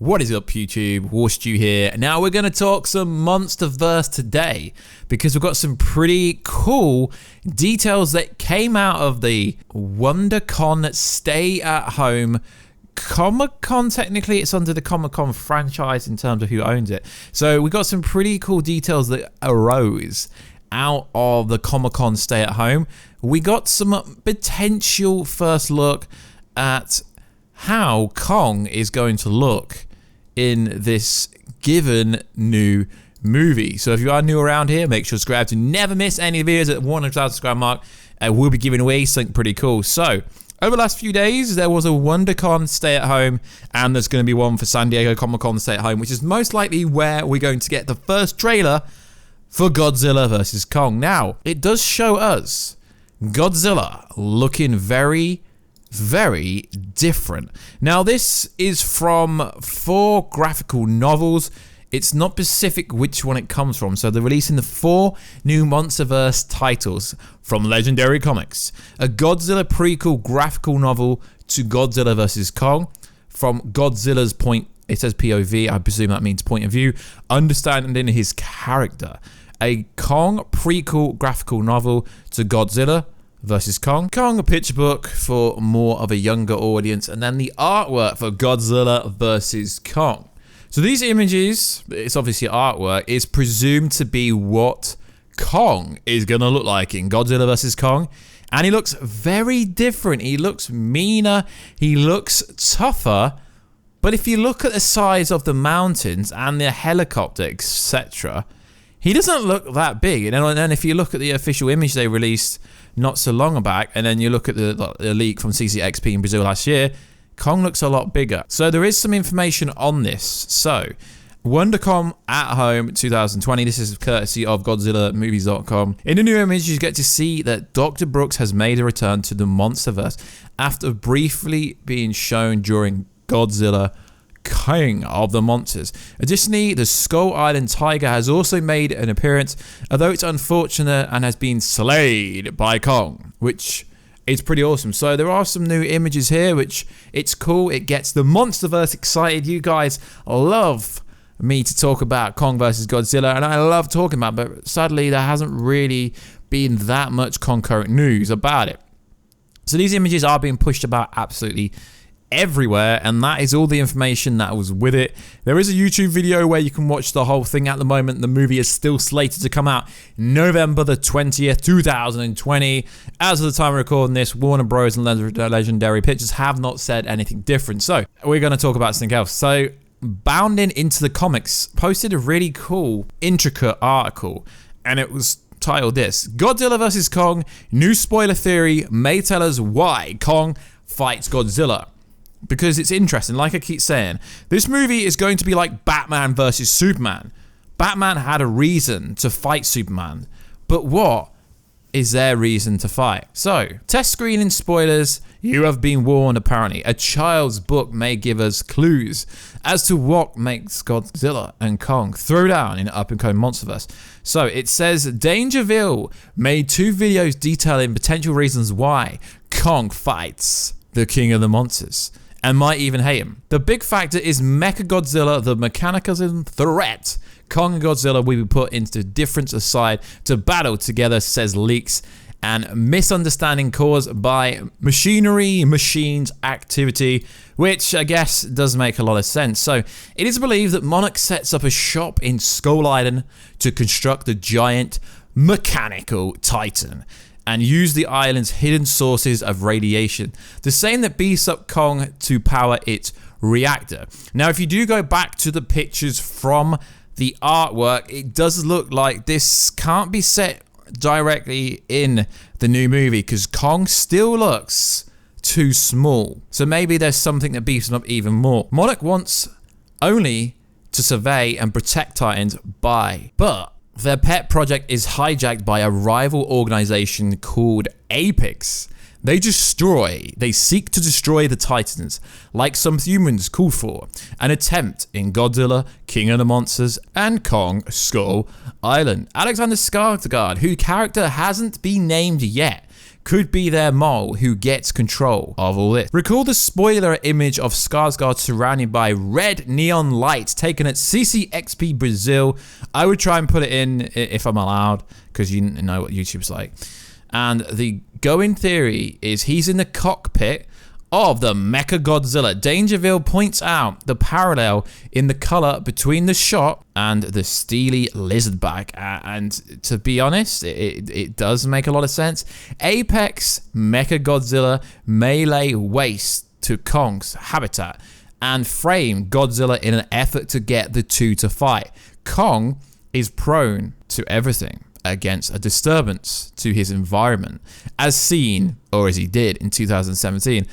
What is up, YouTube? Warstu here. Now we're going to talk some Monsterverse today because we've got some pretty cool details that came out of the WonderCon Stay at Home Comic-Con. Technically, it's under the Comic-Con franchise in terms of who owns it. So we got some pretty cool details that arose out of the Comic-Con Stay at Home. We got some potential first look at how Kong is going to look in this given new movie. So if you are new around here, make sure to subscribe to never miss any videos at the 100,000 subscribe mark. We'll be giving away something pretty cool. So over the last few days, there was a WonderCon Stay at Home, and there's going to be one for San Diego Comic-Con Stay at Home, which is most likely where we're going to get the first trailer for Godzilla vs. Kong. Now, it does show us Godzilla looking very different. Now, this is from 4 graphical novels. It's not specific which one it comes from. So they're releasing the 4 new Monsterverse titles from Legendary Comics. A Godzilla prequel graphical novel to Godzilla vs. Kong. From Godzilla's point, it says POV, I presume that means point of view, understanding his character. A Kong prequel graphical novel to Godzilla vs. Kong. Kong, a picture book for more of a younger audience, and then the artwork for Godzilla vs. Kong. So these images, it's obviously artwork, is presumed to be what Kong is going to look like in Godzilla vs. Kong. And he looks very different. He looks meaner. He looks tougher. But if you look at the size of the mountains and the helicopter, etc., he doesn't look that big. And then if you look at the official image they released not so long back, and then you look at the leak from CCXP in Brazil last year, Kong looks a lot bigger. So there is some information on this. So, WonderCon at Home 2020. This is courtesy of GodzillaMovies.com. In the new image, you get to see that Dr. Brooks has made a return to the Monsterverse after briefly being shown during Godzilla King of the Monsters. Additionally, the Skull Island Tiger has also made an appearance, although it's unfortunate and has been slayed by Kong, which is pretty awesome. So there are some new images here, which it's cool. It gets the Monsterverse excited. You guys love me to talk about Kong versus Godzilla, and I love talking about it, but sadly there hasn't really been that much concurrent news about it. So these images are being pushed about absolutely everywhere, and that is all the information that was with it. There is a YouTube video where you can watch the whole thing. At the moment, the movie is still slated to come out November the 20th, 2020. As of the time of recording this, Warner Bros. And Legendary Pictures have not said anything different. So we're going to talk about something else. So Bounding Into the Comics posted a really cool, intricate article, and it was titled this: Godzilla vs. Kong, new spoiler theory may tell us why Kong fights Godzilla. Because it's interesting, like I keep saying, this movie is going to be like Batman versus Superman. Batman had a reason to fight Superman, but what is their reason to fight? So, test screening spoilers, you have been warned apparently. A child's book may give us clues as to what makes Godzilla and Kong throw down in up-and-coming Monsterverse. So, it says Dangerville made 2 videos detailing potential reasons why Kong fights the King of the Monsters, and might even hate him. The big factor is Mechagodzilla, the mechanism threat. Kong and Godzilla will be put into difference aside to battle together, says leaks, and misunderstanding caused by machines activity, which I guess does make a lot of sense. So it is believed that Monarch sets up a shop in Skull Island to construct the giant mechanical titan and use the island's hidden sources of radiation, the same that beefs up Kong to power its reactor. Now, if you do go back to the pictures from the artwork, it does look like this can't be set directly in the new movie because Kong still looks too small. So maybe there's something that beefs him up even more. Monarch wants only to survey and protect Titans but their pet project is hijacked by a rival organization called Apex. They seek to destroy the Titans, like some humans called for, an attempt in Godzilla, King of the Monsters, and Kong Skull Island. Alexander Skarsgård, whose character hasn't been named yet, could be their mole who gets control of all this. Recall the spoiler image of Skarsgård surrounded by red neon lights taken at CCXP Brazil. I would try and put it in if I'm allowed, because you know what YouTube's like. And the going theory is he's in the cockpit of the Mechagodzilla. Dangerville points out the parallel in the color between the shot and the steely lizard back. And to be honest, it does make a lot of sense. Apex Mechagodzilla may lay waste to Kong's habitat and frame Godzilla in an effort to get the two to fight. Kong is prone to everything against a disturbance to his environment, as seen, or as he did in 2017.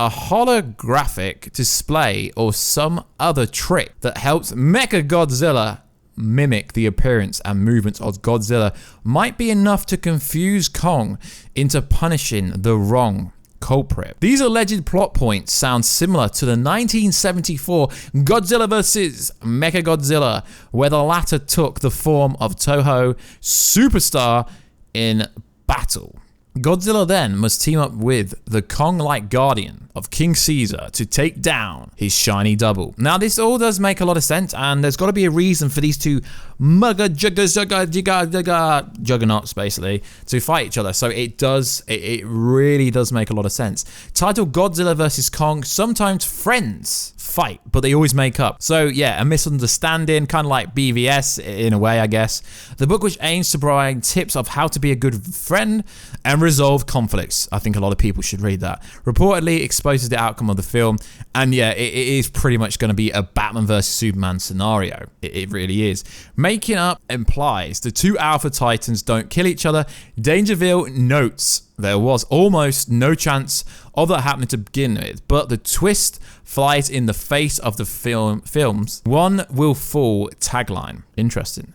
A holographic display or some other trick that helps Mechagodzilla mimic the appearance and movements of Godzilla might be enough to confuse Kong into punishing the wrong culprit. These alleged plot points sound similar to the 1974 Godzilla vs. Mechagodzilla, where the latter took the form of Toho Superstar in battle. Godzilla then must team up with the Kong-like guardian of King Caesar to take down his shiny double. Now, this all does make a lot of sense, and there's got to be a reason for these two juggernauts, basically, to fight each other. So it really does make a lot of sense. Titled Godzilla vs. Kong, sometimes friends fight, but they always make up. So yeah, a misunderstanding, kind of like BVS in a way, I guess. The book, which aims to provide tips of how to be a good friend and resolve conflicts. I think a lot of people should read that. Reportedly exposes the outcome of the film, and yeah, it is pretty much going to be a Batman vs Superman scenario. It really is. Making up implies the two Alpha Titans don't kill each other. Dangerville notes there was almost no chance of that happening to begin with, but the twist flies in the face of the film's "One will fall" tagline. Interesting.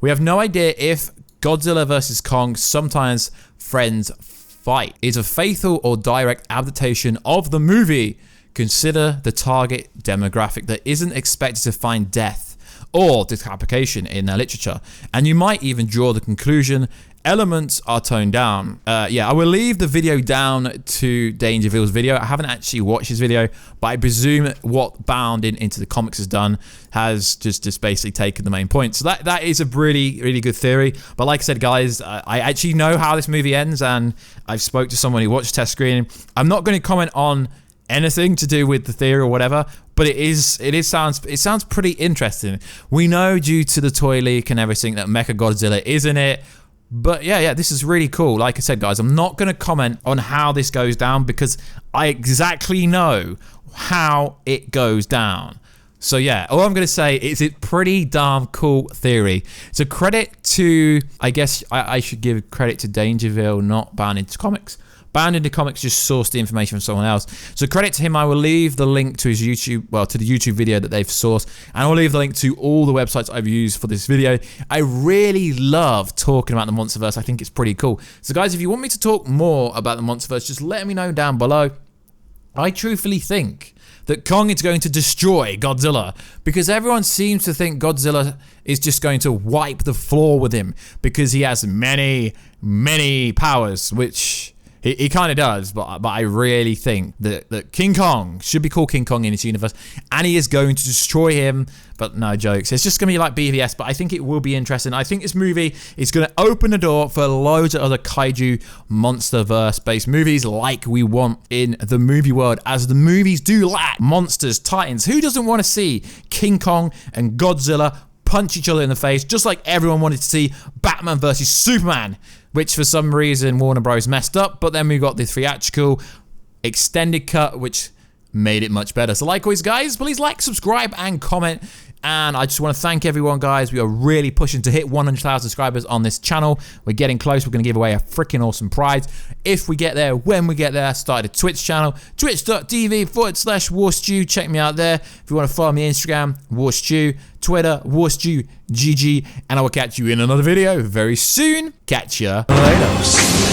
We have no idea if Godzilla vs. Kong, sometimes friends fight, is a faithful or direct adaptation of the movie. Consider the target demographic that isn't expected to find death or decapitation in their literature, and you might even draw the conclusion elements are toned down. Yeah, I will leave the video down to Dangerville's video. I haven't actually watched his video, but I presume what Bound into the comics has done has just basically taken the main point. So that is a really good theory. But like I said, guys, I actually know how this movie ends, and I've spoke to someone who watched test screening. I'm not going to comment on anything to do with the theory or whatever, but it sounds pretty interesting. We know due to the toy leak and everything that Mechagodzilla is in it. But yeah, this is really cool. Like I said, guys, I'm not going to comment on how this goes down because I exactly know how it goes down. So yeah, all I'm going to say is it's pretty damn cool theory. So credit to, I guess I should give credit to Dangerville, not Bound into Comics. Bound into Comics just sourced the information from someone else. So credit to him. I will leave the link to his YouTube, well, to the YouTube video that they've sourced, and I'll leave the link to all the websites I've used for this video. I really love talking about the Monsterverse. I think it's pretty cool. So guys, if you want me to talk more about the Monsterverse, just let me know down below. I truthfully think that Kong is going to destroy Godzilla because everyone seems to think Godzilla is just going to wipe the floor with him because he has many powers, which he kind of does, but I really think that King Kong should be called King Kong in this universe, and he is going to destroy him. But no jokes, it's just going to be like BVS, but I think it will be interesting. I think this movie is going to open the door for loads of other kaiju monsterverse-based movies like we want in the movie world, as the movies do lack monsters, titans. Who doesn't want to see King Kong and Godzilla punch each other in the face, just like everyone wanted to see Batman versus Superman, which for some reason Warner Bros. Messed up, but then we got the theatrical extended cut, which made it much better. So likewise, guys, please like, subscribe, and comment. And I just want to thank everyone, guys. We are really pushing to hit 100,000 subscribers on this channel. We're getting close. We're going to give away a freaking awesome prize if we get there. When we get there, started a Twitch channel, twitch.tv/Warstu. Check me out there. If you want to follow me on Instagram, Warstu, Twitter, WarstuGG, and I will catch you in another video very soon. Catch ya later.